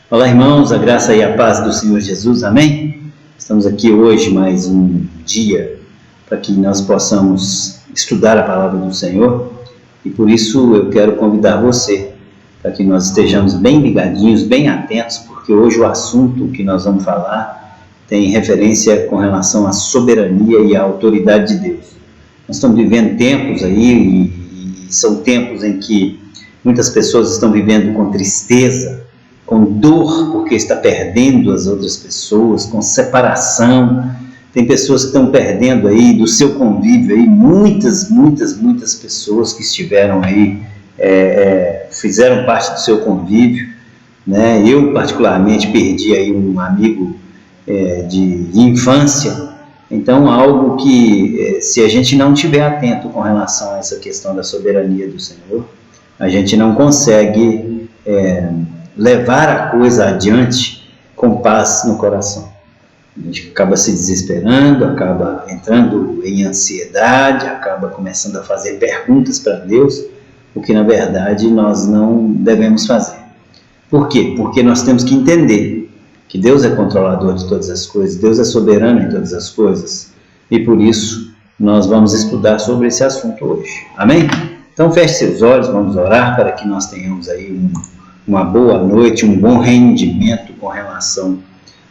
Olá, irmãos, a graça e a paz do Senhor Jesus, amém? Estamos aqui hoje mais um dia para que nós possamos estudar a palavra do Senhor e por isso eu quero convidar você para que nós estejamos bem ligadinhos, bem atentos, porque hoje o assunto que nós vamos falar tem referência com relação à soberania e à autoridade de Deus. Nós estamos vivendo tempos aí e são tempos em que muitas pessoas estão vivendo com tristeza, com dor porque está perdendo as outras pessoas, com separação. Tem pessoas que estão perdendo aí do seu convívio aí, muitas pessoas que estiveram aí, fizeram parte do seu convívio, né? Eu particularmente perdi aí um amigo de infância. Então algo que se a gente não estiver atento com relação a essa questão da soberania do Senhor, a gente não consegue levar a coisa adiante com paz no coração. A gente acaba se desesperando, acaba entrando em ansiedade, acaba começando a fazer perguntas para Deus, o que na verdade nós não devemos fazer. Por quê? Porque nós temos que entender que Deus é controlador de todas as coisas, Deus é soberano em todas as coisas, e por isso nós vamos estudar sobre esse assunto hoje. Amém? Então feche seus olhos, vamos orar para que nós tenhamos aí uma boa noite, um bom rendimento com relação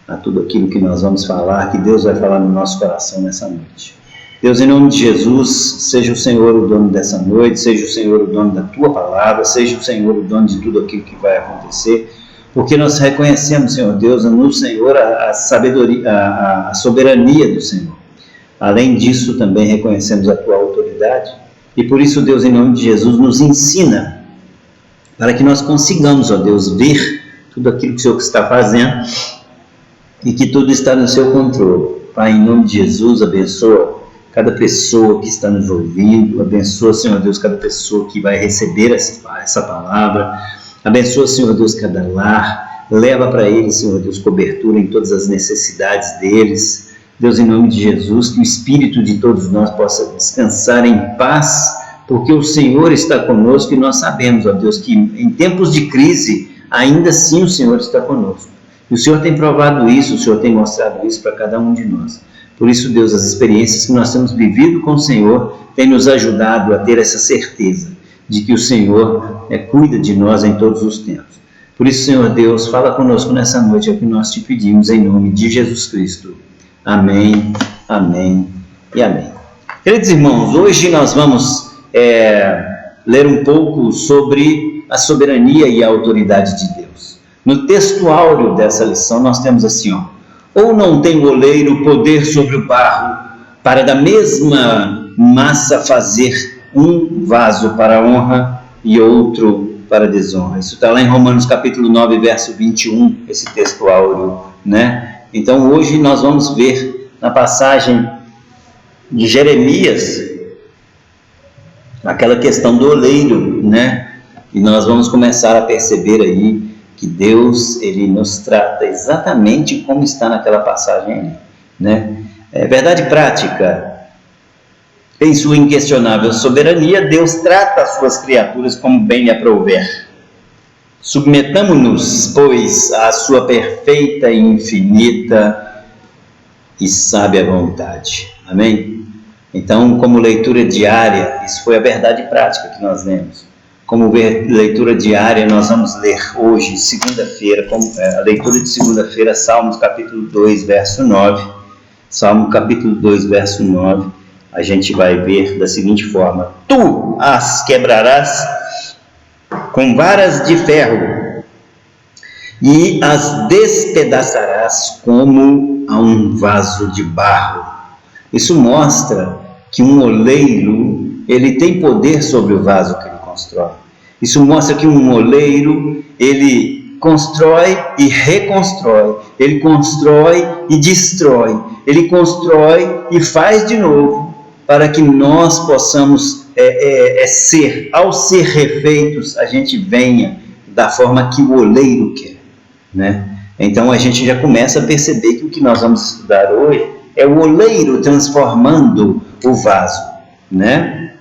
a tudo aquilo que nós vamos falar, que Deus vai falar no nosso coração nessa noite. Deus, em nome de Jesus, seja o Senhor o dono dessa noite, seja o Senhor o dono da Tua palavra, seja o Senhor o dono de tudo aquilo que vai acontecer, porque nós reconhecemos, Senhor Deus, no Senhor a sabedoria, a soberania do Senhor. Além disso, também reconhecemos a Tua autoridade, e por isso, Deus, em nome de Jesus, nos ensina para que nós consigamos, ó Deus, ver tudo aquilo que o Senhor está fazendo e que tudo está no seu controle. Pai, em nome de Jesus, abençoa cada pessoa que está nos ouvindo, abençoa, Senhor Deus, cada pessoa que vai receber essa palavra, abençoa, Senhor Deus, cada lar, leva para eles, Senhor Deus, cobertura em todas as necessidades deles. Deus, em nome de Jesus, que o Espírito de todos nós possa descansar em paz, porque o Senhor está conosco e nós sabemos, ó Deus, que em tempos de crise, ainda assim o Senhor está conosco. E o Senhor tem provado isso, o Senhor tem mostrado isso para cada um de nós. Por isso, Deus, as experiências que nós temos vivido com o Senhor têm nos ajudado a ter essa certeza de que o Senhor cuida de nós em todos os tempos. Por isso, Senhor Deus, fala conosco nessa noite, é o que nós te pedimos em nome de Jesus Cristo. Amém, amém e amém. Queridos irmãos, hoje nós vamos ler um pouco sobre a soberania e a autoridade de Deus. No texto áureo dessa lição nós temos assim, ou não tem o oleiro poder sobre o barro, para da mesma massa fazer um vaso para honra e outro para desonra. Isso está lá em Romanos capítulo 9, verso 21, esse texto áureo, né? Então hoje nós vamos ver na passagem de Jeremias, aquela questão do oleiro, né? E nós vamos começar a perceber aí que Deus, Ele nos trata exatamente como está naquela passagem aí, né? É verdade prática. Em sua inquestionável soberania, Deus trata as suas criaturas como bem lhe aprouver. Submetamo-nos, pois, à sua perfeita e infinita e sábia vontade. Amém? Então, como leitura diária, isso foi a verdade prática que nós lemos. Como leitura diária, nós vamos ler hoje, segunda-feira, a leitura de segunda-feira, Salmos capítulo 2, verso 9. Salmo capítulo 2, verso 9, a gente vai ver da seguinte forma: Tu as quebrarás com varas de ferro e as despedaçarás como a um vaso de barro. Isso mostra que um oleiro, ele tem poder sobre o vaso que ele constrói. Isso mostra que um oleiro, ele constrói e reconstrói, ele constrói e destrói, ele constrói e faz de novo, para que nós possamos ao ser refeitos, a gente venha da forma que o oleiro quer, né? Então a gente já começa a perceber que o que nós vamos estudar hoje é o oleiro transformando o vaso, né?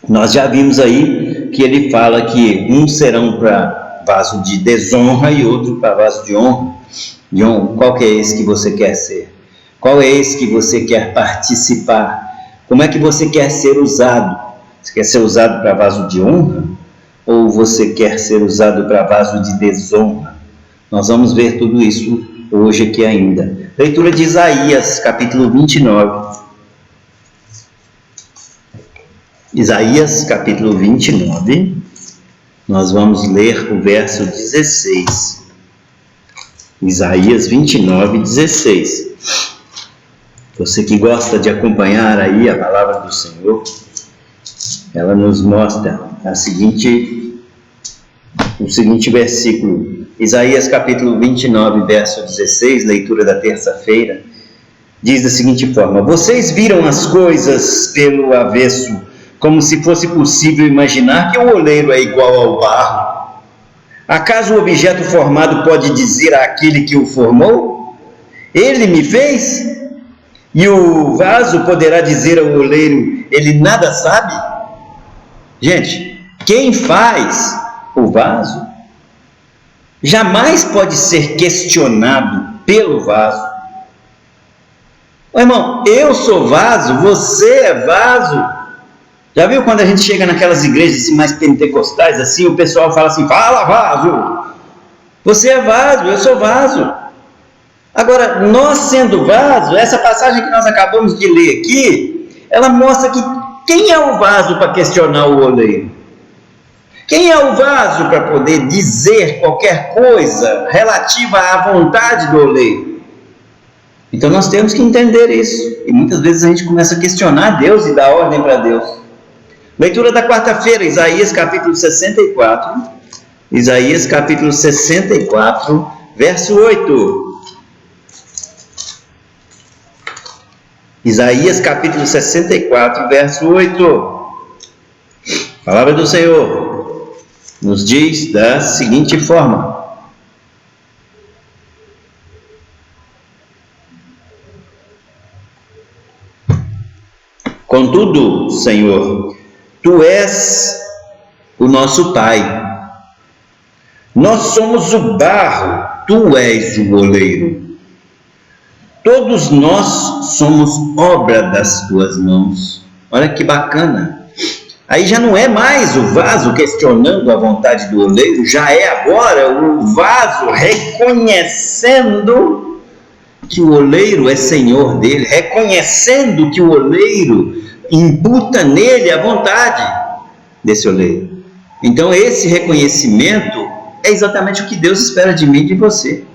Nós já vimos aí que ele fala que uns serão para para vaso de desonra e outro para vaso de honra. Qual que é esse que você quer ser? Qual é esse que você quer participar? Como é que você quer ser usado? Você quer ser usado para vaso de honra? Ou você quer ser usado para vaso de desonra? Nós vamos ver tudo isso hoje aqui ainda. Leitura de Isaías, capítulo 29. Isaías, capítulo 29. Nós vamos ler o verso 16. Isaías 29, 16. Você que gosta de acompanhar aí a palavra do Senhor, ela nos mostra o seguinte versículo. Isaías capítulo 29, verso 16, leitura da terça-feira, diz da seguinte forma: vocês viram as coisas pelo avesso, como se fosse possível imaginar que o oleiro é igual ao barro. Acaso o objeto formado pode dizer àquele que o formou: ele me fez? E o vaso poderá dizer ao oleiro: ele nada sabe? Gente, quem faz o vaso jamais pode ser questionado pelo vaso. Ô, irmão, eu sou vaso, você é vaso. Já viu quando a gente chega naquelas igrejas assim, mais pentecostais, assim, o pessoal fala assim: fala vaso, você é vaso, eu sou vaso. Agora, nós sendo vaso, essa passagem que nós acabamos de ler aqui, ela mostra que quem é o vaso para questionar o oleiro? Quem é o vaso para poder dizer qualquer coisa relativa à vontade do oleiro? Então nós temos que entender isso. E muitas vezes a gente começa a questionar Deus e dar ordem para Deus. Leitura da quarta-feira, Isaías capítulo 64. Isaías capítulo 64, verso 8. Isaías capítulo 64, verso 8. A palavra do Senhor nos diz da seguinte forma: contudo, Senhor, Tu és o nosso Pai. Nós somos o barro, Tu és o oleiro. Todos nós somos obra das Tuas mãos. Olha que bacana. Aí já não é mais o vaso questionando a vontade do oleiro, já é agora o vaso reconhecendo que o oleiro é senhor dele, reconhecendo que o oleiro imputa nele a vontade desse oleiro. Então esse reconhecimento é exatamente o que Deus espera de mim e de você.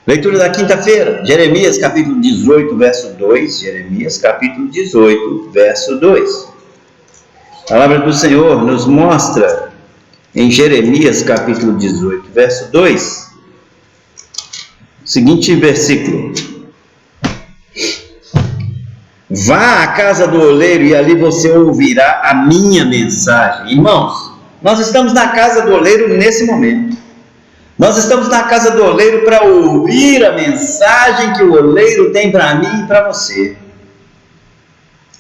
Leitura da quinta-feira, Jeremias capítulo 18, verso 2. Jeremias capítulo 18, verso 2. A palavra do Senhor nos mostra em Jeremias capítulo 18, verso 2, o seguinte versículo: vá à casa do oleiro e ali você ouvirá a minha mensagem. Irmãos, nós estamos na casa do oleiro nesse momento. Nós estamos na casa do oleiro para ouvir a mensagem que o oleiro tem para mim e para você.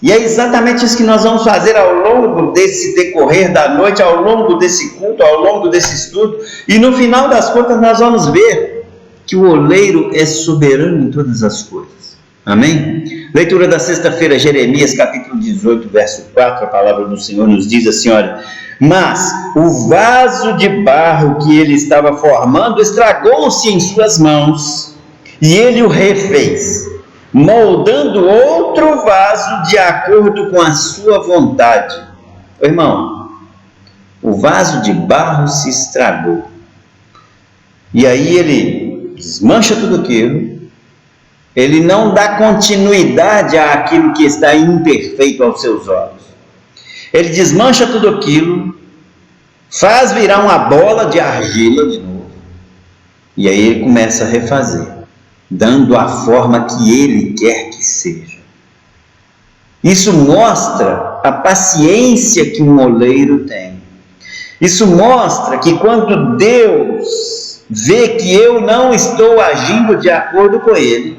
E é exatamente isso que nós vamos fazer ao longo desse decorrer da noite, ao longo desse culto, ao longo desse estudo. E no final das contas nós vamos ver que o oleiro é soberano em todas as coisas. Amém? Leitura da sexta-feira, Jeremias capítulo 18, verso 4. A palavra do Senhor nos diz assim, olha: mas o vaso de barro que ele estava formando estragou-se em suas mãos, e ele o refez, moldando outro vaso de acordo com a sua vontade. Irmão, o vaso de barro se estragou. E aí ele desmancha tudo aquilo, ele não dá continuidade àquilo que está imperfeito aos seus olhos. Ele desmancha tudo aquilo, faz virar uma bola de argila de novo, e aí ele começa a refazer, dando a forma que ele quer que seja. Isso mostra a paciência que um oleiro tem. Isso mostra que quando Deus vê que eu não estou agindo de acordo com Ele,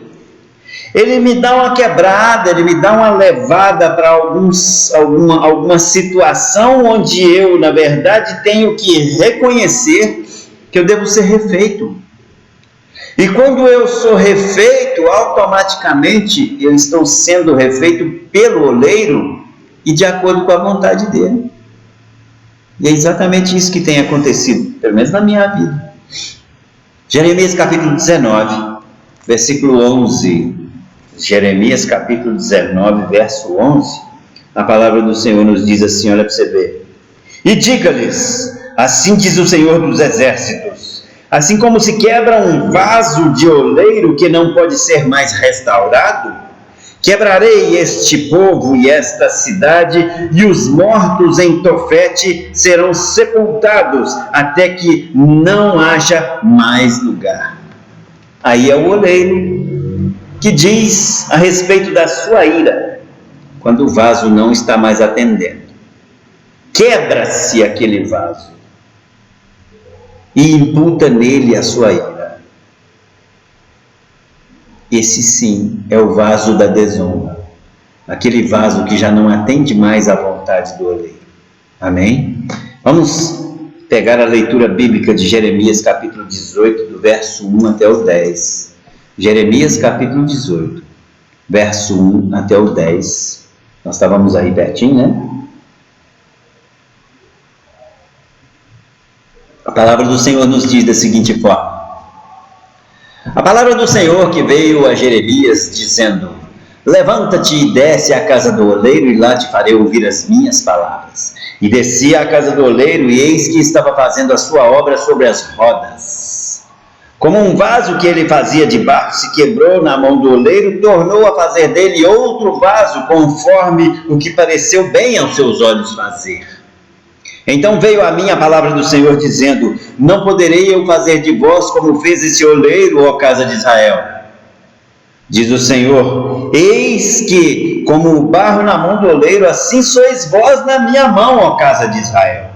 Ele me dá uma quebrada, Ele me dá uma levada para alguma situação onde eu, na verdade, tenho que reconhecer que eu devo ser refeito. E quando eu sou refeito, automaticamente eu estou sendo refeito pelo oleiro e de acordo com a vontade dele. E é exatamente isso que tem acontecido, pelo menos na minha vida. Jeremias capítulo 19, versículo 11. Jeremias capítulo 19, verso 11. A palavra do Senhor nos diz assim, olha para você ver. E diga-lhes, assim diz o Senhor dos Exércitos, assim como se quebra um vaso de oleiro que não pode ser mais restaurado, quebrarei este povo e esta cidade, e os mortos em Tofete serão sepultados, até que não haja mais lugar. Aí é o oleiro que diz a respeito da sua ira, quando o vaso não está mais atendendo. Quebra-se aquele vaso e imputa nele a sua ira. Esse sim é o vaso da desonra, aquele vaso que já não atende mais à vontade do oleiro. Amém? Vamos pegar a leitura bíblica de Jeremias capítulo 18, do verso 1 até o 10. Jeremias capítulo 18, verso 1 até o 10. Nós estávamos aí pertinho, né? A palavra do Senhor nos diz da seguinte forma. A palavra do Senhor que veio a Jeremias dizendo: levanta-te e desce à casa do oleiro, e lá te farei ouvir as minhas palavras. E desci à casa do oleiro, e eis que estava fazendo a sua obra sobre as rodas. Como um vaso que ele fazia de barro se quebrou na mão do oleiro, tornou a fazer dele outro vaso, conforme o que pareceu bem aos seus olhos fazer. Então veio a mim a palavra do Senhor dizendo: não poderei eu fazer de vós como fez esse oleiro, ó casa de Israel? Diz o Senhor: eis que, como o barro na mão do oleiro, assim sois vós na minha mão, ó casa de Israel.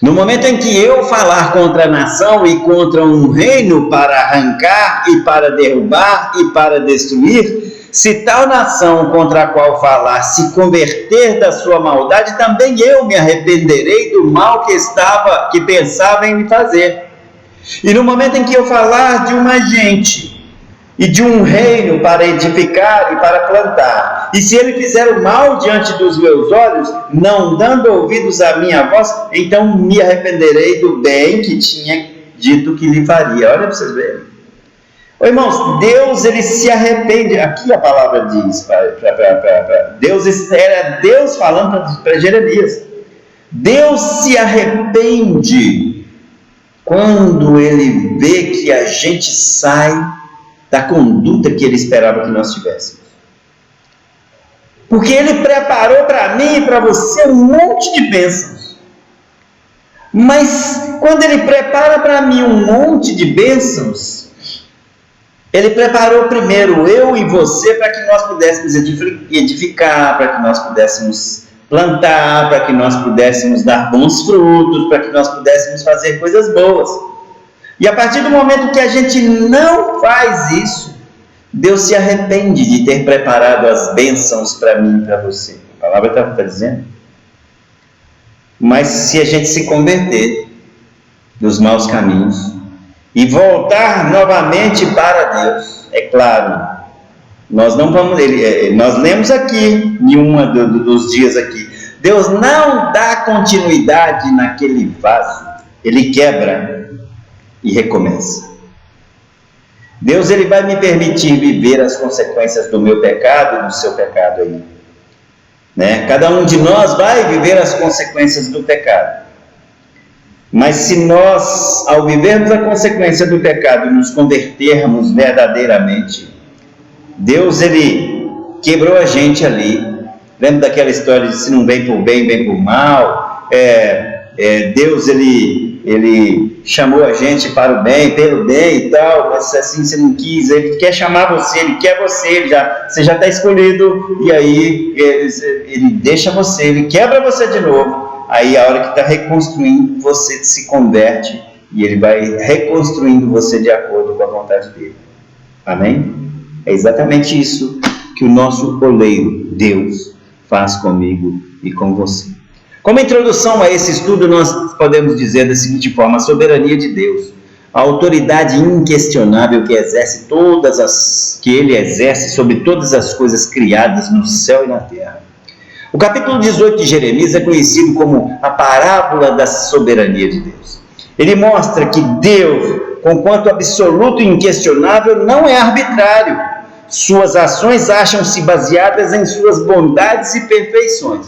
No momento em que eu falar contra a nação e contra um reino para arrancar e para derrubar e para destruir, se tal nação contra a qual falar se converter da sua maldade, também eu me arrependerei do mal que pensava em me fazer. E no momento em que eu falar de uma gente e de um reino para edificar e para plantar, e se ele fizer o mal diante dos meus olhos, não dando ouvidos à minha voz, então me arrependerei do bem que tinha dito que lhe faria. Olha para vocês verem. Ô, irmãos, Deus ele se arrepende. Aqui a palavra diz, era Deus falando para Jeremias. Deus se arrepende quando ele vê que a gente sai da conduta que ele esperava que nós tivéssemos. Porque ele preparou para mim e para você um monte de bênçãos. Mas quando ele prepara para mim um monte de bênçãos, ele preparou primeiro eu e você para que nós pudéssemos edificar, para que nós pudéssemos plantar, para que nós pudéssemos dar bons frutos, para que nós pudéssemos fazer coisas boas. E a partir do momento que a gente não faz isso, Deus se arrepende de ter preparado as bênçãos para mim e para você. A palavra está dizendo. Mas se a gente se converter dos maus caminhos e voltar novamente para Deus, é claro, nós não vamos. Nós lemos aqui em dos dias aqui, Deus não dá continuidade naquele vaso, ele quebra e recomeça. Deus ele vai me permitir viver as consequências do meu pecado e do seu pecado aí, né? Cada um de nós vai viver as consequências do pecado. Mas se nós, ao vivermos a consequência do pecado, nos convertermos verdadeiramente, Deus ele quebrou a gente ali. Lembra daquela história de se não vem por bem, vem por mal? Deus ele chamou a gente para o bem, pelo bem e tal, mas assim você não quis, ele quer chamar você, ele quer você, você já está escolhido, e aí ele deixa você, ele quebra você de novo, aí a hora que está reconstruindo, você se converte, e ele vai reconstruindo você de acordo com a vontade dele. Amém? É exatamente isso que o nosso oleiro, Deus, faz comigo e com você. Como introdução a esse estudo, nós podemos dizer da seguinte forma: a soberania de Deus, a autoridade inquestionável que ele exerce sobre todas as coisas criadas no céu e na terra. O capítulo 18 de Jeremias é conhecido como a parábola da soberania de Deus. Ele mostra que Deus, conquanto absoluto e inquestionável, não é arbitrário. Suas ações acham-se baseadas em suas bondades e perfeições.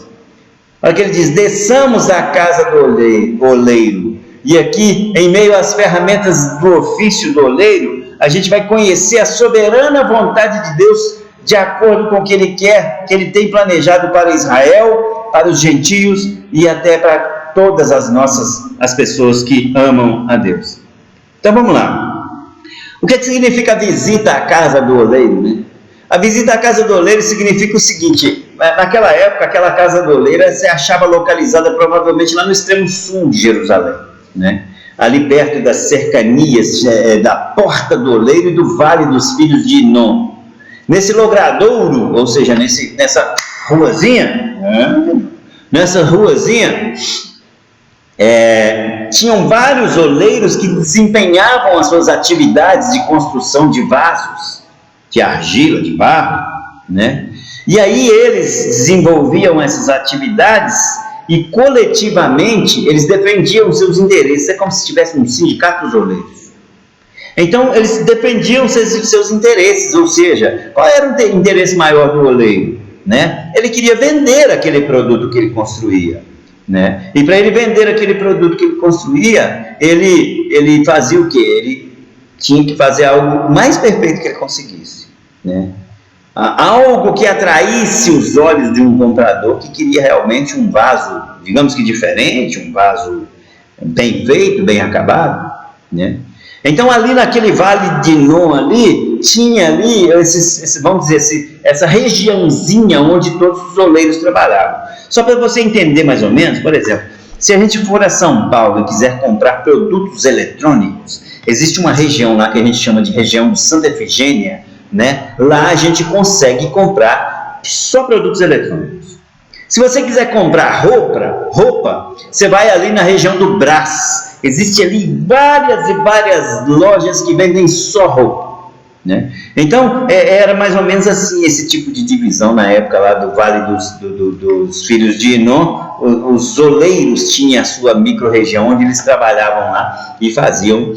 Olha que ele diz: desçamos à casa do oleiro. E aqui, em meio às ferramentas do ofício do oleiro, a gente vai conhecer a soberana vontade de Deus, de acordo com o que Ele quer, que Ele tem planejado para Israel, para os gentios e até para todas as pessoas que amam a Deus. Então vamos lá. O que significa a visita à casa do oleiro, né? A visita à casa do oleiro significa o seguinte: naquela época, aquela casa do oleiro se achava localizada provavelmente lá no extremo sul de Jerusalém, né? Ali perto das cercanias da Porta do Oleiro e do Vale dos Filhos de Inom. Nesse logradouro, ou seja, nessa ruazinha, tinham vários oleiros que desempenhavam as suas atividades de construção de vasos, de argila, de barro, né? E aí eles desenvolviam essas atividades e coletivamente eles defendiam os seus interesses. É como se tivesse um sindicato dos oleiros. Então eles defendiam seus interesses, ou seja, qual era o interesse maior do oleiro, né? Ele queria vender aquele produto que ele construía, né? E para ele vender aquele produto que ele construía, ele fazia o quê? Ele tinha que fazer algo mais perfeito que ele conseguisse, né? Algo que atraísse os olhos de um comprador que queria realmente um vaso, digamos que diferente, um vaso bem feito, bem acabado, né? Então ali naquele Vale de Inom ali, tinha ali, vamos dizer, essa regiãozinha onde todos os oleiros trabalhavam. Só para você entender mais ou menos, por exemplo, se a gente for a São Paulo e quiser comprar produtos eletrônicos, existe uma região lá que a gente chama de região de Santa Efigênia, né? Lá a gente consegue comprar só produtos eletrônicos. Se você quiser comprar roupa, você vai ali na região do Brás. Existe ali várias e várias lojas que vendem só roupa, né? Então era mais ou menos assim esse tipo de divisão na época lá do Vale dos Filhos de Inom. Os oleiros tinham a sua micro-região onde eles trabalhavam lá e faziam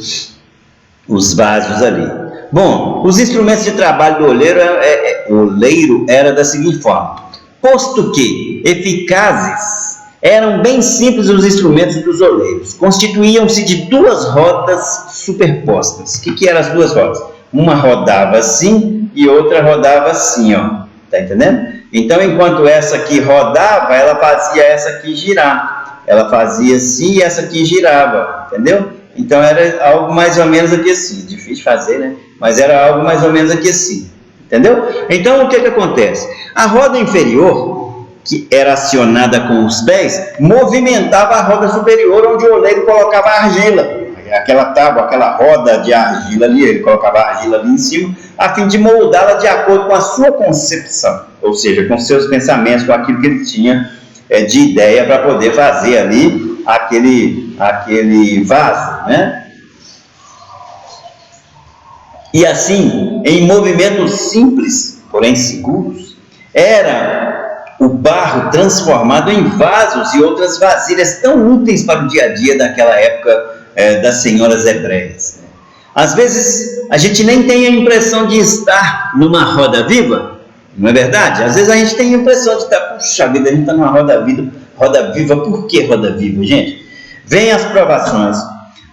os vasos ali. Bom, os instrumentos de trabalho do oleiro era da seguinte forma: posto que eficazes, eram bem simples os instrumentos dos oleiros. Constituíam-se de duas rodas superpostas. O que eram as duas rodas? Uma rodava assim e outra rodava assim, ó. Tá entendendo? Então, enquanto essa aqui rodava, ela fazia essa aqui girar. Ela fazia assim e essa aqui girava, entendeu? Então era algo mais ou menos aqui assim. Difícil de fazer, né? Mas era algo mais ou menos aqui assim. Entendeu? Então, o que acontece? A roda inferior, que era acionada com os pés, movimentava a roda superior, onde o oleiro colocava a argila. Aquela tábua, aquela roda de argila ali, ele colocava a argila ali em cima, a fim de moldá-la de acordo com a sua concepção, ou seja, com seus pensamentos, com aquilo que ele tinha de ideia para poder fazer ali aquele vaso, né? E assim, em movimentos simples, porém seguros, era o barro transformado em vasos e outras vasilhas tão úteis para o dia a dia daquela época das senhoras hebreias. Às vezes a gente nem tem a impressão de estar numa roda viva, não é verdade? Às vezes a gente tem a impressão de estar, puxa vida, a gente está numa roda viva. Por que roda viva, gente? Vêm as provações,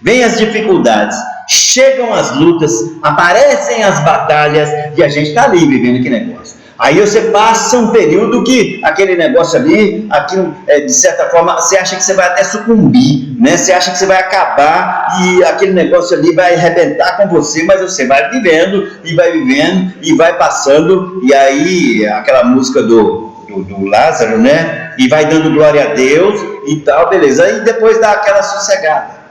vêm as dificuldades, chegam as lutas, aparecem as batalhas e a gente está ali vivendo aquele negócio. Aí você passa um período que aquele negócio ali, aquilo, de certa forma, você acha que você vai até sucumbir, né? Você acha que você vai acabar e aquele negócio ali vai arrebentar com você, mas você vai vivendo e vai passando. E aí, aquela música do Lázaro, né? E vai dando glória a Deus e tal, beleza. Aí depois dá aquela sossegada.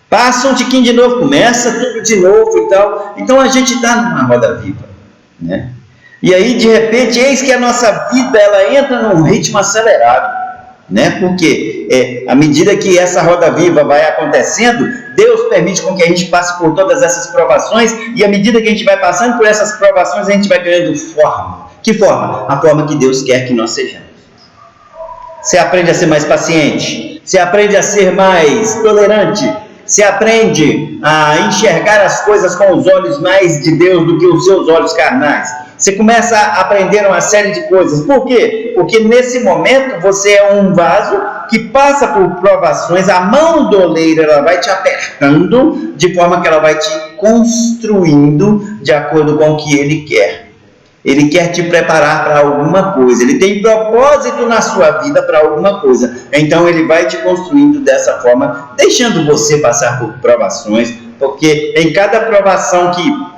Passa um tiquinho de novo, começa tudo de novo e tal. Então a gente está numa roda viva, né? E aí, de repente, eis que a nossa vida ela entra num ritmo acelerado. né? Porque à medida que essa roda viva vai acontecendo, Deus permite com que a gente passe por todas essas provações, e à medida que a gente vai passando por essas provações, a gente vai ganhando forma. Que forma? A forma que Deus quer que nós sejamos. Você aprende a ser mais paciente, você aprende a ser mais tolerante, você aprende a enxergar as coisas com os olhos mais de Deus do que os seus olhos carnais. Você começa a aprender uma série de coisas. Por quê? Porque nesse momento você é um vaso que passa por provações, a mão do oleiro ela vai te apertando, de forma que ela vai te construindo de acordo com o que ele quer. Ele quer te preparar para alguma coisa, ele tem propósito na sua vida para alguma coisa, então ele vai te construindo dessa forma, deixando você passar por provações, porque em cada provação que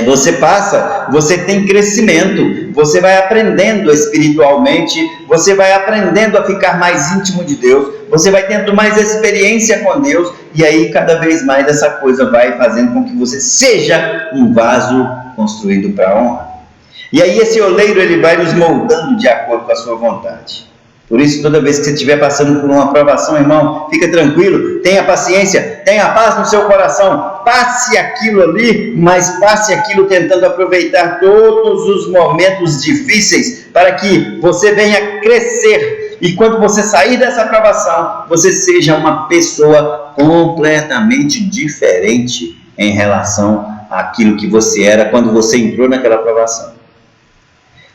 você passa, você tem crescimento, você vai aprendendo espiritualmente, você vai aprendendo a ficar mais íntimo de Deus, você vai tendo mais experiência com Deus, e aí cada vez mais essa coisa vai fazendo com que você seja um vaso construído para a honra. E aí esse oleiro ele vai nos moldando de acordo com a sua vontade. Por isso, toda vez que você estiver passando por uma provação, irmão, fica tranquilo, tenha paciência, tenha paz no seu coração, passe aquilo ali, mas passe aquilo tentando aproveitar todos os momentos difíceis para que você venha crescer. E quando você sair dessa provação, você seja uma pessoa completamente diferente em relação àquilo que você era quando você entrou naquela provação.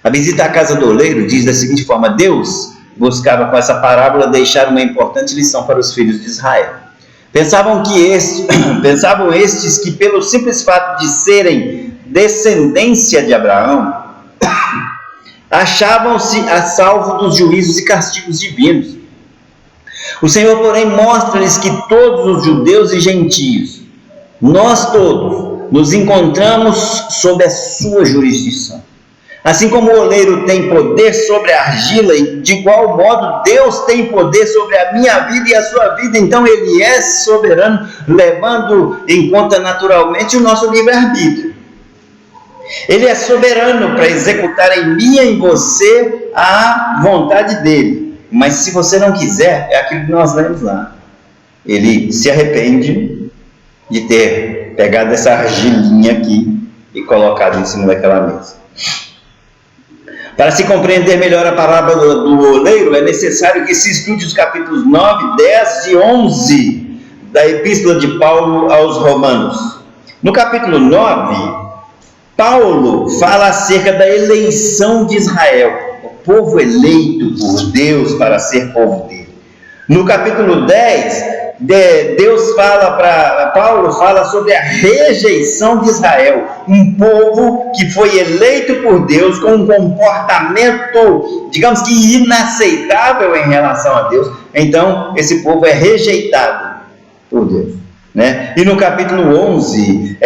A visita à casa do oleiro diz da seguinte forma: Deus buscava com essa parábola deixar uma importante lição para os filhos de Israel. Pensavam estes que pelo simples fato de serem descendência de Abraão, achavam-se a salvo dos juízos e castigos divinos. O Senhor, porém, mostra-lhes que todos os judeus e gentios, nós todos, nos encontramos sob a sua jurisdição. Assim como o oleiro tem poder sobre a argila, e de igual modo Deus tem poder sobre a minha vida e a sua vida, então Ele é soberano, levando em conta naturalmente o nosso livre-arbítrio. Ele é soberano para executar em mim e em você a vontade dEle, mas se você não quiser, é aquilo que nós lemos lá. Ele se arrepende de ter pegado essa argilinha aqui e colocado em cima daquela mesa. Para se compreender melhor a parábola do oleiro, é necessário que se estude os capítulos 9, 10 e 11 da Epístola de Paulo aos Romanos. No capítulo 9, Paulo fala acerca da eleição de Israel, o povo eleito por Deus para ser povo dele. No capítulo 10, Paulo fala sobre a rejeição de Israel, um povo que foi eleito por Deus com um comportamento, digamos que inaceitável em relação a Deus. Então, esse povo é rejeitado por Deus, né? E no capítulo 11,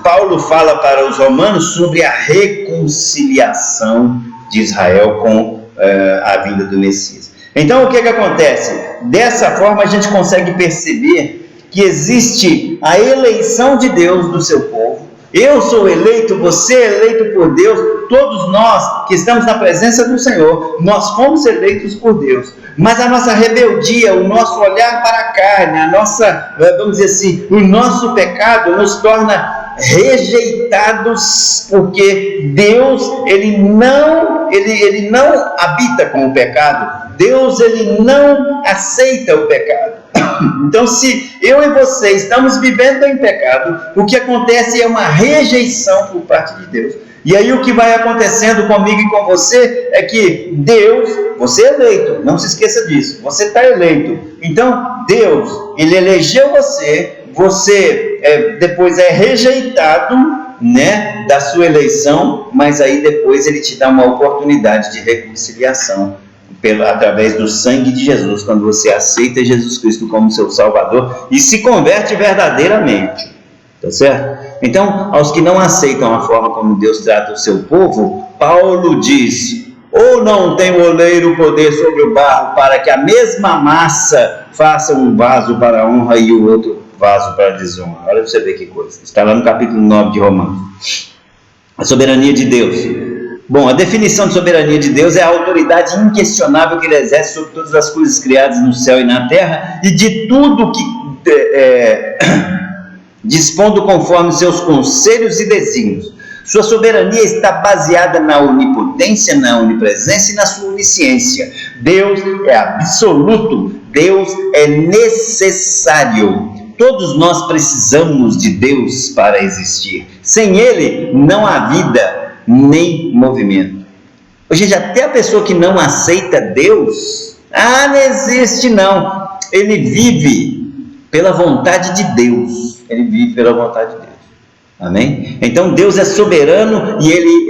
Paulo fala para os romanos sobre a reconciliação de Israel com a vinda do Messias. Então, o que acontece? Dessa forma, a gente consegue perceber que existe a eleição de Deus do seu povo. Eu sou eleito, você é eleito por Deus, todos nós que estamos na presença do Senhor, nós fomos eleitos por Deus. Mas a nossa rebeldia, o nosso olhar para a carne, vamos dizer assim, o nosso pecado nos torna rejeitados, porque Deus ele não habita com o pecado. Deus ele não aceita o pecado. Então, se eu e você estamos vivendo em pecado, o que acontece é uma rejeição por parte de Deus. E aí o que vai acontecendo comigo e com você é que Deus, você é eleito, não se esqueça disso, você está eleito. Então Deus, ele elegeu você depois é rejeitado, né, da sua eleição, mas aí depois ele te dá uma oportunidade de reconciliação através do sangue de Jesus, quando você aceita Jesus Cristo como seu Salvador e se converte verdadeiramente, tá certo? Então, aos que não aceitam a forma como Deus trata o seu povo, Paulo diz: ou não tem o oleiro poder sobre o barro para que a mesma massa faça um vaso para a honra e o outro vaso para a desonra. Olha para você ver que coisa, está lá no capítulo 9 de Romanos. A soberania de Deus Bom, a definição de soberania de Deus é a autoridade inquestionável que Ele exerce sobre todas as coisas criadas no céu e na terra e de tudo que dispondo conforme seus conselhos e desígnios. Sua soberania está baseada na onipotência, na onipresença e na sua onisciência. Deus é absoluto, Deus é necessário. Todos nós precisamos de Deus para existir. Sem Ele não há vida nem movimento. Gente, até a pessoa que não aceita Deus, não existe não. Ele vive pela vontade de Deus. Ele vive pela vontade de Deus. Amém? Então Deus é soberano e Ele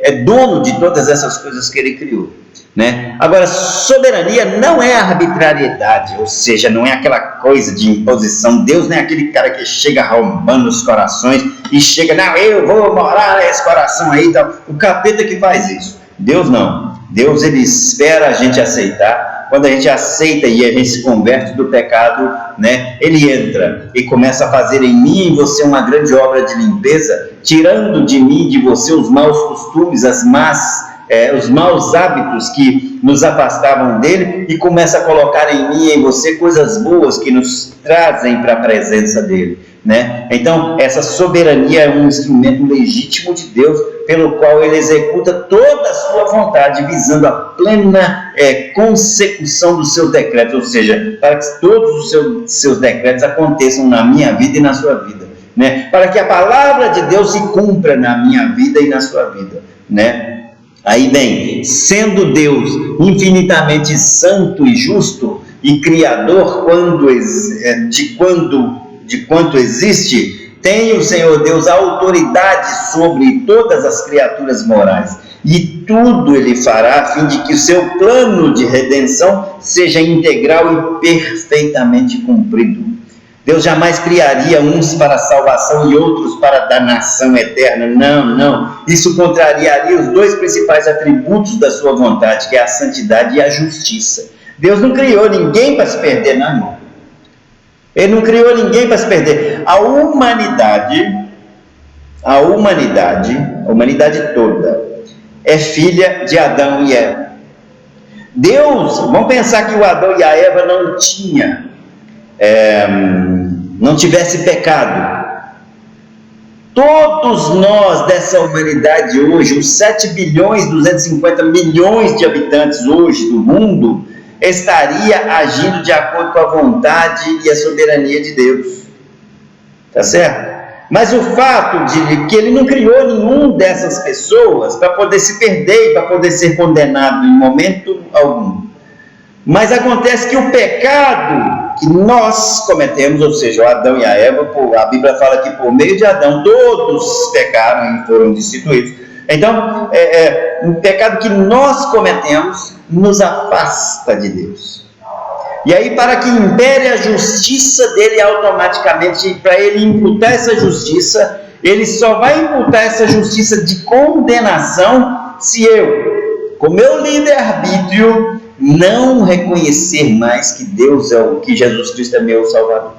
é dono de todas essas coisas que Ele criou, né? Agora, soberania não é arbitrariedade, ou seja, não é aquela coisa de imposição. Deus não é aquele cara que chega arrombando os corações e chega, não, eu vou morar nesse coração aí, então, o capeta que faz isso. Deus não. Deus, Ele espera a gente aceitar. Quando a gente aceita e a gente se converte do pecado, né, Ele entra e começa a fazer em mim e em você uma grande obra de limpeza, tirando de mim e de você os maus costumes, os maus hábitos que nos afastavam dele, e começa a colocar em mim e em você coisas boas que nos trazem para a presença dele, né? Então, essa soberania é um instrumento legítimo de Deus, pelo qual ele executa toda a sua vontade, visando a plena consecução dos seus decretos, ou seja, para que todos os seus decretos aconteçam na minha vida e na sua vida, né? Para que a palavra de Deus se cumpra na minha vida e na sua vida, né? Aí bem, sendo Deus infinitamente santo e justo e criador de quanto existe, tem o Senhor Deus autoridade sobre todas as criaturas morais, e tudo Ele fará a fim de que o seu plano de redenção seja integral e perfeitamente cumprido. Deus jamais criaria uns para a salvação e outros para a danação eterna. Não. Isso contrariaria os dois principais atributos da sua vontade, que é a santidade e a justiça. Deus não criou ninguém para se perder, não, irmão. Ele não criou ninguém para se perder. A humanidade toda é filha de Adão e Eva. Deus, vamos pensar que o Adão e a Eva não tivesse pecado. Todos nós dessa humanidade hoje, os 7.250.000.000 de habitantes hoje do mundo, estaria agindo de acordo com a vontade e a soberania de Deus. Tá certo? Mas o fato de que Ele não criou nenhum dessas pessoas para poder se perder e para poder ser condenado em momento algum. Mas acontece que o pecado que nós cometemos, ou seja, o Adão e a Eva, a Bíblia fala que por meio de Adão todos pecaram e foram destituídos. Então, o pecado que nós cometemos nos afasta de Deus. E aí, para que impere a justiça dele automaticamente, para ele imputar essa justiça, ele só vai imputar essa justiça de condenação se eu, com meu livre-arbítrio, não reconhecer mais que Deus que Jesus Cristo é meu Salvador.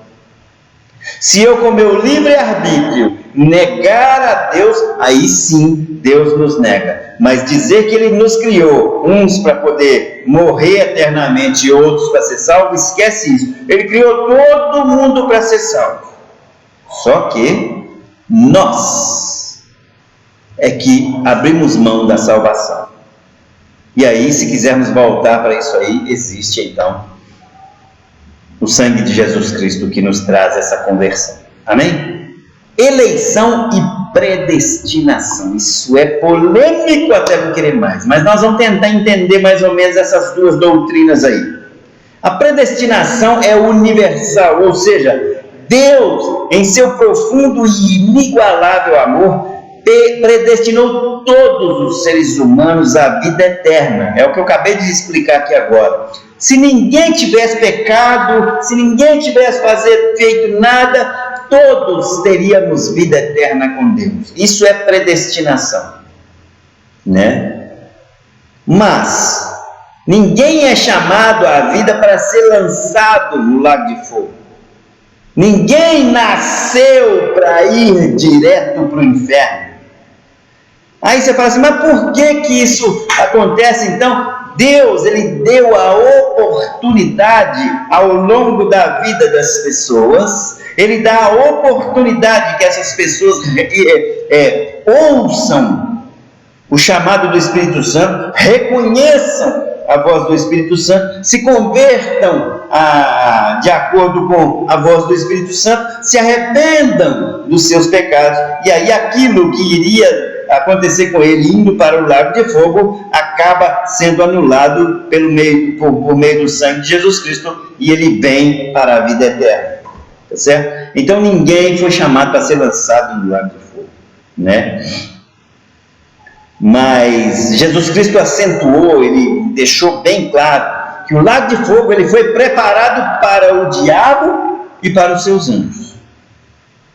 Se eu, com meu livre-arbítrio, negar a Deus, aí sim Deus nos nega. Mas dizer que Ele nos criou, uns para poder morrer eternamente e outros para ser salvo, esquece isso. Ele criou todo mundo para ser salvo. Só que nós é que abrimos mão da salvação. E aí, se quisermos voltar para isso aí, existe então o sangue de Jesus Cristo que nos traz essa conversão. Amém? Eleição e predestinação. Isso é polêmico até não querer mais, mas nós vamos tentar entender mais ou menos essas duas doutrinas aí. A predestinação é universal, ou seja, Deus, em seu profundo e inigualável amor, predestinou todos os seres humanos à vida eterna. É o que eu acabei de explicar aqui agora. Se ninguém tivesse pecado, se ninguém tivesse feito nada, todos teríamos vida eterna com Deus. Isso é predestinação, né? Mas ninguém é chamado à vida para ser lançado no lago de fogo. Ninguém nasceu para ir direto para o inferno. Aí você fala assim, mas por que que isso acontece então? Deus, Ele deu a oportunidade ao longo da vida das pessoas, Ele dá a oportunidade que essas pessoas ouçam o chamado do Espírito Santo, reconheçam a voz do Espírito Santo, se convertam de acordo com a voz do Espírito Santo, se arrependam dos seus pecados, e aí aquilo que iria acontecer com ele indo para o lago de fogo acaba sendo anulado por meio do sangue de Jesus Cristo, e ele vem para a vida eterna, tá certo? Então ninguém foi chamado para ser lançado no lago de fogo, né? Mas Jesus Cristo acentuou, ele deixou bem claro que o lago de fogo ele foi preparado para o diabo e para os seus anjos,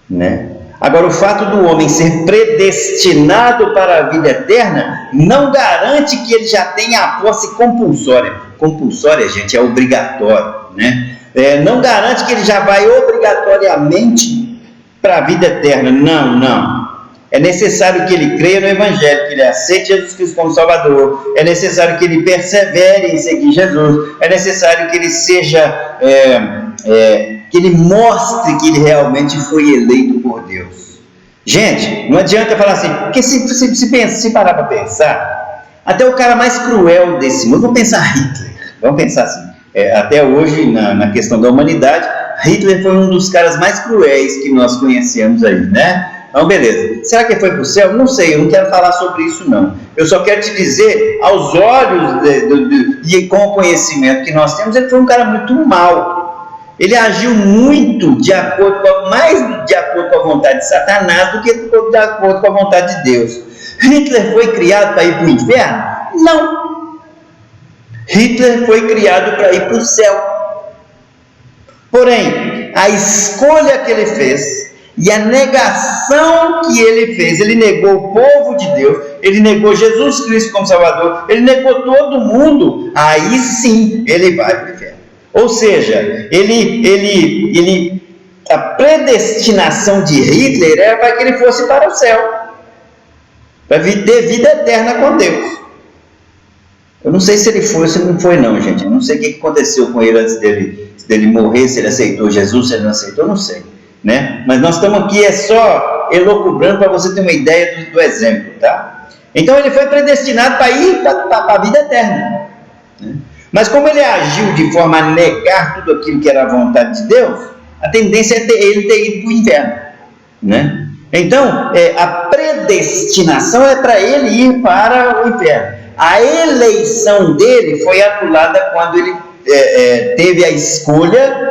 né? Agora, o fato do homem ser predestinado para a vida eterna não garante que ele já tenha a posse compulsória. Compulsória, gente, é obrigatório, né? Não garante que ele já vai obrigatoriamente para a vida eterna. Não. É necessário que ele creia no Evangelho, que ele aceite Jesus Cristo como Salvador. É necessário que ele persevere em seguir Jesus. É necessário que ele seja... que ele mostre que ele realmente foi eleito por Deus. Gente, não adianta falar assim, porque se parar para pensar, até o cara mais cruel desse mundo, vamos pensar Hitler, vamos pensar assim, até hoje na questão da humanidade, Hitler foi um dos caras mais cruéis que nós conhecemos aí, né? Então, beleza. Será que ele foi para o céu? Não sei, eu não quero falar sobre isso não. Eu só quero te dizer, aos olhos e com o conhecimento que nós temos, ele foi um cara muito mau. Ele agiu muito mais de acordo com a vontade de Satanás do que de acordo com a vontade de Deus. Hitler foi criado para ir para o inferno? Não. Hitler foi criado para ir para o céu. Porém, a escolha que ele fez e a negação que ele fez, ele negou o povo de Deus, ele negou Jesus Cristo como Salvador, ele negou todo mundo, aí sim ele vai para o inferno. Ou seja, a predestinação de Hitler era para que ele fosse para o céu, para ter vida eterna com Deus. Eu não sei se ele foi ou se não foi não, gente. Eu não sei o que aconteceu com ele antes dele morrer, se ele aceitou Jesus, se ele não aceitou, eu não sei, né? Mas nós estamos aqui só elucubrando para você ter uma ideia do exemplo, tá? Então ele foi predestinado para ir para a vida eterna, né? Mas como ele agiu de forma a negar tudo aquilo que era a vontade de Deus, a tendência é ele ter ido para o inferno, né? Então, a predestinação é para ele ir para o inferno. A eleição dele foi anulada quando ele teve a escolha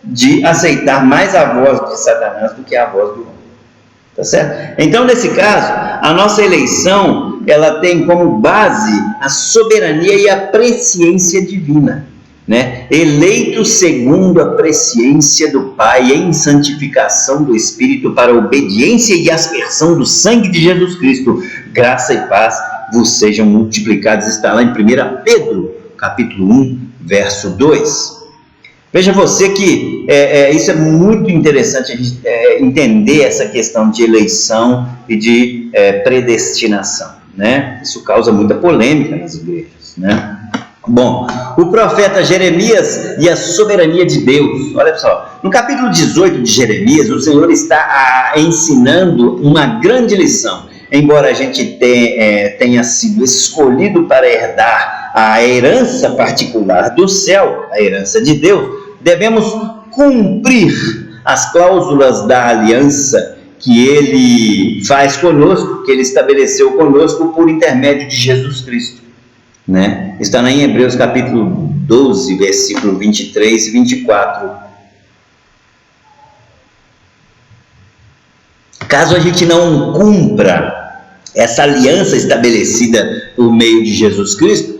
de aceitar mais a voz de Satanás do que a voz do homem. Tá certo? Então, nesse caso, a nossa eleição, ela tem como base a soberania e a presciência divina, né? Eleito segundo a presciência do Pai em santificação do Espírito para a obediência e aspersão do sangue de Jesus Cristo, graça e paz vos sejam multiplicados. Está lá em 1 Pedro, capítulo 1, verso 2. Veja você que isso é muito interessante a gente entender essa questão de eleição e de predestinação, né? Isso causa muita polêmica nas igrejas, né? Bom, o profeta Jeremias e a soberania de Deus. Olha só, no capítulo 18 de Jeremias, o Senhor está ensinando uma grande lição. Embora a gente tenha sido escolhido para herdar a herança particular do céu, a herança de Deus, devemos cumprir as cláusulas da aliança que Ele faz conosco, que Ele estabeleceu conosco por intermédio de Jesus Cristo, né? Está lá em Hebreus capítulo 12, versículo 23 e 24. Caso a gente não cumpra essa aliança estabelecida por meio de Jesus Cristo,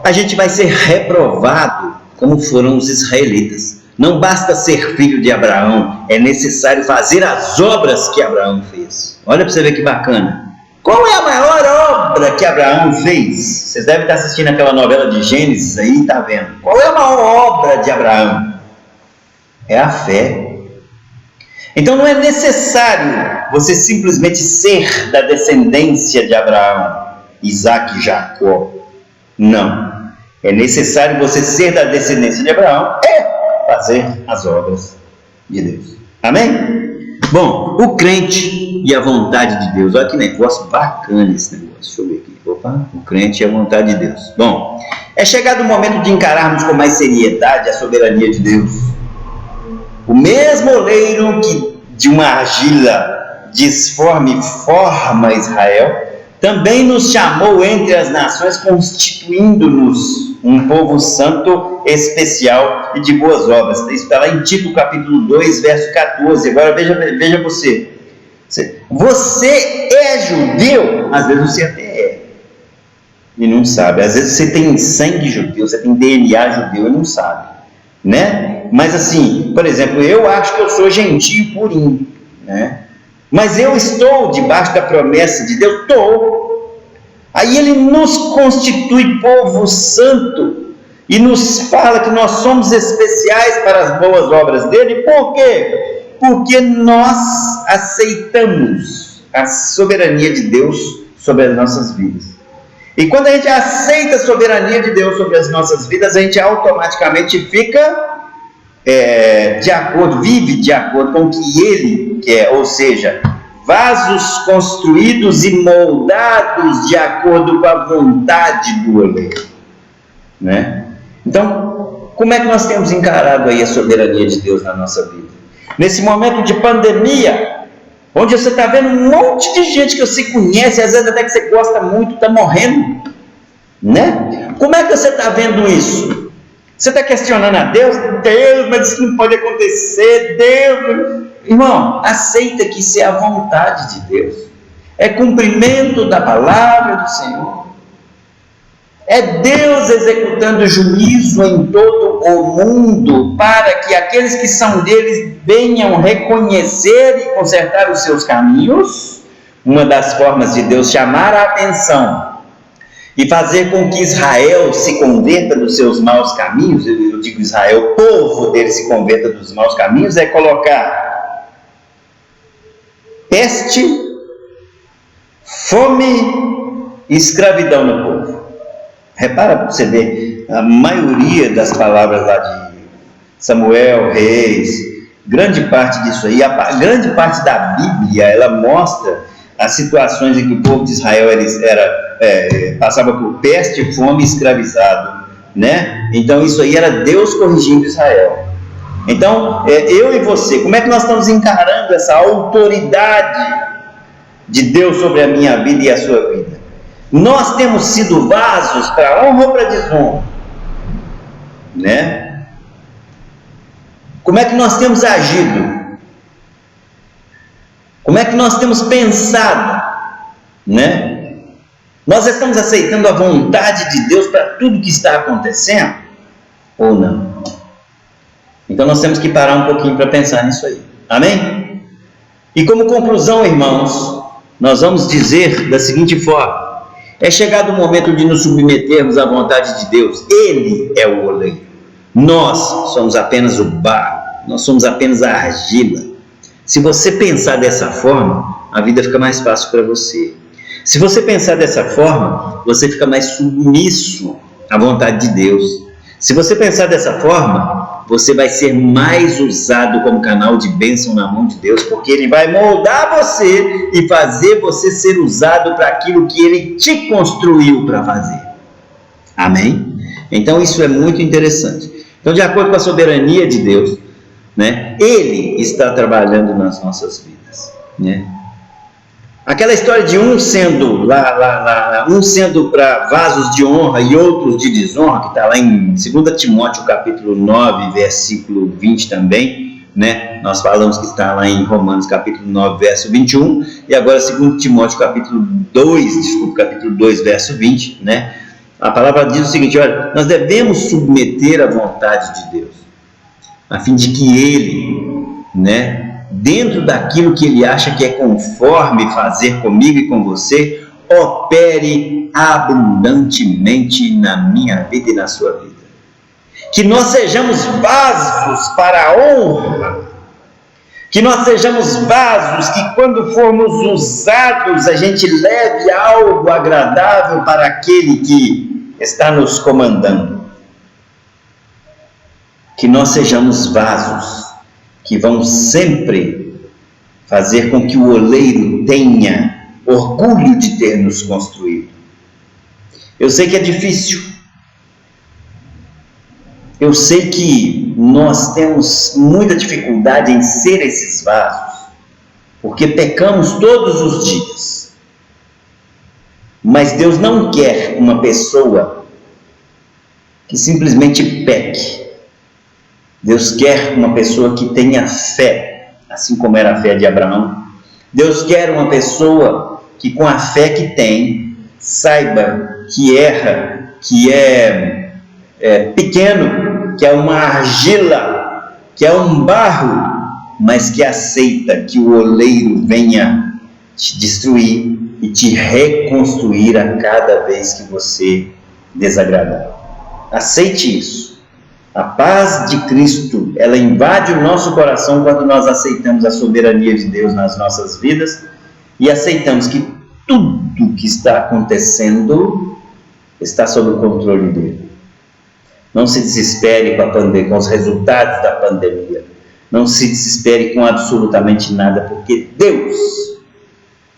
a gente vai ser reprovado, como foram os israelitas. Não basta ser filho de Abraão, é necessário fazer as obras que Abraão fez. Olha para você ver que bacana. Qual é a maior obra que Abraão fez? Vocês devem estar assistindo aquela novela de Gênesis aí, tá vendo? Qual é a maior obra de Abraão? É a fé. Então não é necessário você simplesmente ser da descendência de Abraão, Isaac e Jacó. Não. É necessário você ser da descendência de Abraão e fazer as obras de Deus. Amém? Bom, o crente e a vontade de Deus. Olha que negócio bacana esse negócio. Deixa eu ver aqui. Opa, o crente e a vontade de Deus. Bom, é chegado o momento de encararmos com mais seriedade a soberania de Deus. O mesmo oleiro que de uma argila disforme forma Israel, também nos chamou entre as nações, constituindo-nos um povo santo, especial e de boas obras. Isso está lá em Tito capítulo 2, verso 14. Agora veja você. Você é judeu? Às vezes você até é e não sabe. Às vezes você tem sangue judeu, você tem DNA judeu e não sabe, né? Mas assim, por exemplo, eu acho que eu sou gentio purinho, né? Mas eu estou debaixo da promessa de Deus? Estou. Aí ele nos constitui povo santo e nos fala que nós somos especiais para as boas obras dele. Por quê? Porque nós aceitamos a soberania de Deus sobre as nossas vidas. E quando a gente aceita a soberania de Deus sobre as nossas vidas, a gente automaticamente fica de acordo, vive de acordo com o que Ele quer, ou seja, vasos construídos e moldados de acordo com a vontade do oleiro, né? Então, como é que nós temos encarado aí a soberania de Deus na nossa vida? Nesse momento de pandemia, onde você está vendo um monte de gente que você conhece, às vezes até que você gosta muito, está morrendo, né? Como é que você está vendo isso? Você está questionando a Deus? Deus, mas isso não pode acontecer, Deus. Irmão, aceita que isso é a vontade de Deus. É cumprimento da palavra do Senhor. É Deus executando juízo em todo o mundo para que aqueles que são deles venham reconhecer e consertar os seus caminhos. Uma das formas de Deus chamar a atenção e fazer com que Israel se converta dos seus maus caminhos, eu digo Israel, o povo dele se converta dos maus caminhos, é colocar peste, fome e escravidão no povo. Repara para você ver, a maioria das palavras lá de Samuel, Reis, grande parte disso aí, a grande parte da Bíblia, ela mostra as situações em que o povo de Israel passava por peste, fome e escravizado, né? Então isso aí era Deus corrigindo Israel. Então, eu e você, como é que nós estamos encarando essa autoridade de Deus sobre a minha vida e a sua vida? Nós temos sido vasos para honra ou para desonra, né? Como é que nós temos agido? Como é que nós temos pensado, né? Nós estamos aceitando a vontade de Deus para tudo que está acontecendo ou não? Então nós temos que parar um pouquinho para pensar nisso aí. Amém? E como conclusão, irmãos, nós vamos dizer da seguinte forma: é chegado o momento de nos submetermos à vontade de Deus. Ele é o oleiro. Nós somos apenas o barro. Nós somos apenas a argila. Se você pensar dessa forma, a vida fica mais fácil para você. Se você pensar dessa forma, você fica mais submisso à vontade de Deus. Se você pensar dessa forma, você vai ser mais usado como canal de bênção na mão de Deus, porque Ele vai moldar você e fazer você ser usado para aquilo que Ele te construiu para fazer. Amém? Então isso é muito interessante. Então, de acordo com a soberania de Deus, né, Ele está trabalhando nas nossas vidas, né? Aquela história de um sendo para vasos de honra e outros de desonra, que está lá em 2 Timóteo capítulo 9, versículo 20 também, né? Nós falamos que está lá em Romanos capítulo 9, verso 21, e agora 2 Timóteo capítulo 2, verso 20, né? A palavra diz o seguinte: olha, nós devemos submeter a vontade de Deus, a fim de que Ele, né, dentro daquilo que Ele acha que é conforme fazer comigo e com você, opere abundantemente na minha vida e na sua vida. Que nós sejamos vasos para a honra, Que nós sejamos vasos que, quando formos usados, a gente leve algo agradável para aquele que está nos comandando. Que nós sejamos vasos que vão sempre fazer com que o oleiro tenha orgulho de ter nos construído. Eu sei que é difícil. Eu sei que nós temos muita dificuldade em ser esses vasos, porque pecamos todos os dias. Mas Deus não quer uma pessoa que simplesmente peque. Deus quer uma pessoa que tenha fé, assim como era a fé de Abraão. Deus quer uma pessoa que, com a fé que tem, saiba que erra, que é pequeno, que é uma argila, que é um barro, mas que aceita que o oleiro venha te destruir e te reconstruir a cada vez que você desagradar. Aceite isso. A paz de Cristo, ela invade o nosso coração quando nós aceitamos a soberania de Deus nas nossas vidas e aceitamos que tudo que está acontecendo está sob o controle dele. Não se desespere com os resultados da pandemia. Não se desespere com absolutamente nada, porque Deus,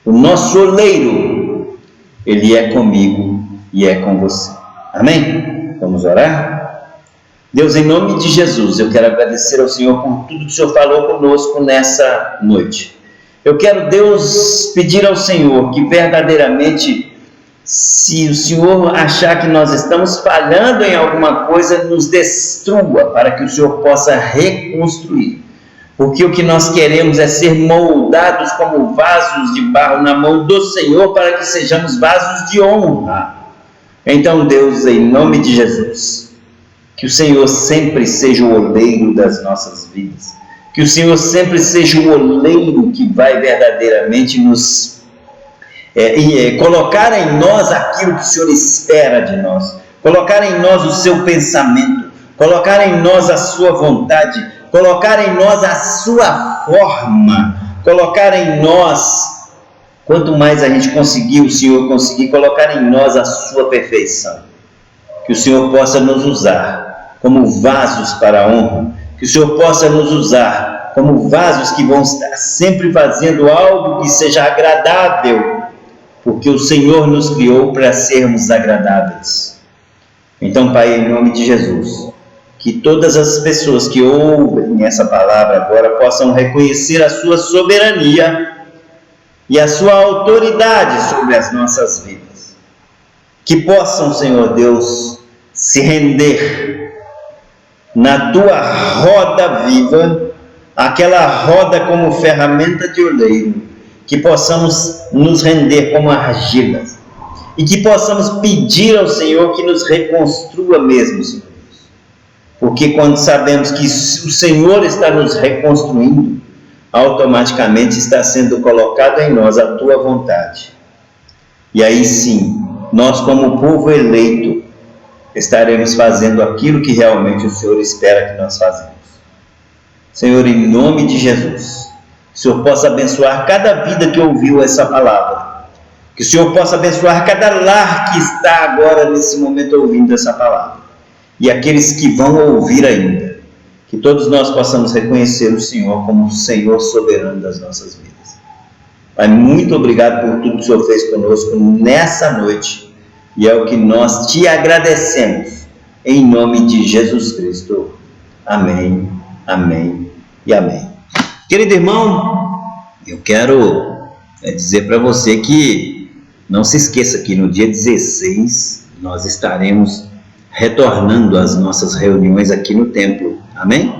o nosso oleiro, Ele é comigo e é com você. Amém? Vamos orar? Deus, em nome de Jesus, eu quero agradecer ao Senhor por tudo que o Senhor falou conosco nessa noite. Eu quero, Deus, pedir ao Senhor que verdadeiramente, se o Senhor achar que nós estamos falhando em alguma coisa, nos destrua para que o Senhor possa reconstruir. Porque o que nós queremos é ser moldados como vasos de barro na mão do Senhor para que sejamos vasos de honra. Então, Deus, em nome de Jesus, que o Senhor sempre seja o oleiro das nossas vidas. Que o Senhor sempre seja o oleiro que vai verdadeiramente nos colocar em nós aquilo que o Senhor espera de nós. Colocar em nós o seu pensamento. Colocar em nós a sua vontade. Colocar em nós a sua forma. Colocar em nós, quanto mais a gente conseguir, o Senhor conseguir colocar em nós a sua perfeição. Que o Senhor possa nos usar como vasos para a honra, que o Senhor possa nos usar como vasos que vão estar sempre fazendo algo que seja agradável, porque o Senhor nos criou para sermos agradáveis. Então, Pai, em nome de Jesus, que todas as pessoas que ouvem essa palavra agora possam reconhecer a sua soberania e a sua autoridade sobre as nossas vidas. Que possam, Senhor Deus, se render na tua roda viva, aquela roda como ferramenta de oleiro, que possamos nos render como argilas e que possamos pedir ao Senhor que nos reconstrua mesmo, Senhor Deus. Porque quando sabemos que o Senhor está nos reconstruindo, automaticamente está sendo colocado em nós a tua vontade. E aí sim, nós como povo eleito, estaremos fazendo aquilo que realmente o Senhor espera que nós façamos. Senhor, em nome de Jesus, que o Senhor possa abençoar cada vida que ouviu essa palavra. Que o Senhor possa abençoar cada lar que está agora, nesse momento, ouvindo essa palavra. E aqueles que vão ouvir ainda. Que todos nós possamos reconhecer o Senhor como o Senhor soberano das nossas vidas. Pai, muito obrigado por tudo que o Senhor fez conosco nessa noite. E é o que nós te agradecemos, em nome de Jesus Cristo. Amém, amém e amém. Querido irmão, eu quero dizer para você que não se esqueça que no dia 16 nós estaremos retornando às nossas reuniões aqui no templo. Amém?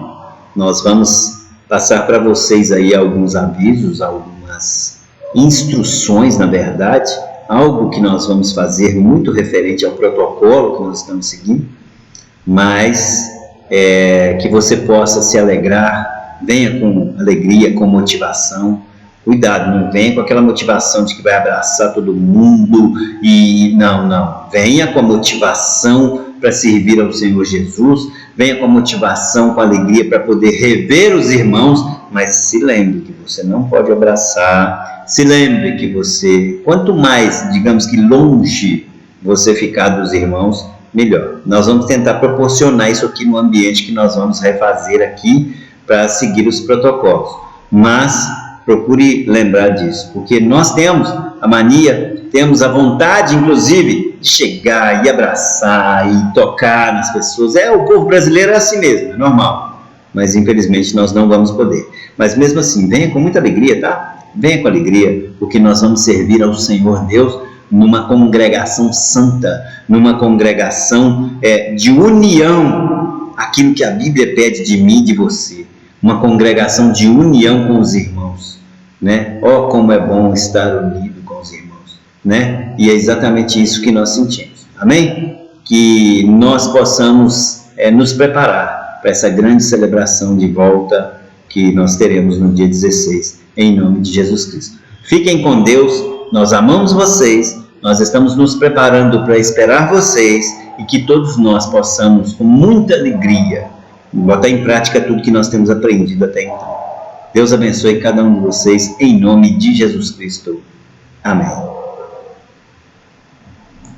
Nós vamos passar para vocês aí alguns avisos, algumas instruções, na verdade, algo que nós vamos fazer muito referente ao protocolo que nós estamos seguindo, mas que você possa se alegrar, venha com alegria, com motivação. Cuidado, não venha com aquela motivação de que vai abraçar todo mundo e não. Venha com a motivação para servir ao Senhor Jesus, venha com a motivação, com a alegria para poder rever os irmãos, mas se lembre que você não pode abraçar, se lembre que você, quanto mais, digamos que longe você ficar dos irmãos, melhor. Nós vamos tentar proporcionar isso aqui no ambiente que nós vamos refazer aqui para seguir os protocolos, mas procure lembrar disso, porque nós temos a mania, temos a vontade, inclusive, de chegar e abraçar e tocar nas pessoas. O povo brasileiro é assim mesmo, é normal, mas infelizmente nós não vamos poder. Mas mesmo assim, venha com muita alegria, tá? Venha com alegria, porque nós vamos servir ao Senhor Deus numa congregação santa, numa congregação de união, aquilo que a Bíblia pede de mim e de você, uma congregação de união com os irmãos, né? Como é bom estar unido com os irmãos, né? E é exatamente isso que nós sentimos, amém? Que nós possamos nos preparar para essa grande celebração de volta que nós teremos no dia 16, em nome de Jesus Cristo. Fiquem com Deus, nós amamos vocês, nós estamos nos preparando para esperar vocês e que todos nós possamos, com muita alegria, botar em prática tudo que nós temos aprendido até então. Deus abençoe cada um de vocês, em nome de Jesus Cristo. Amém.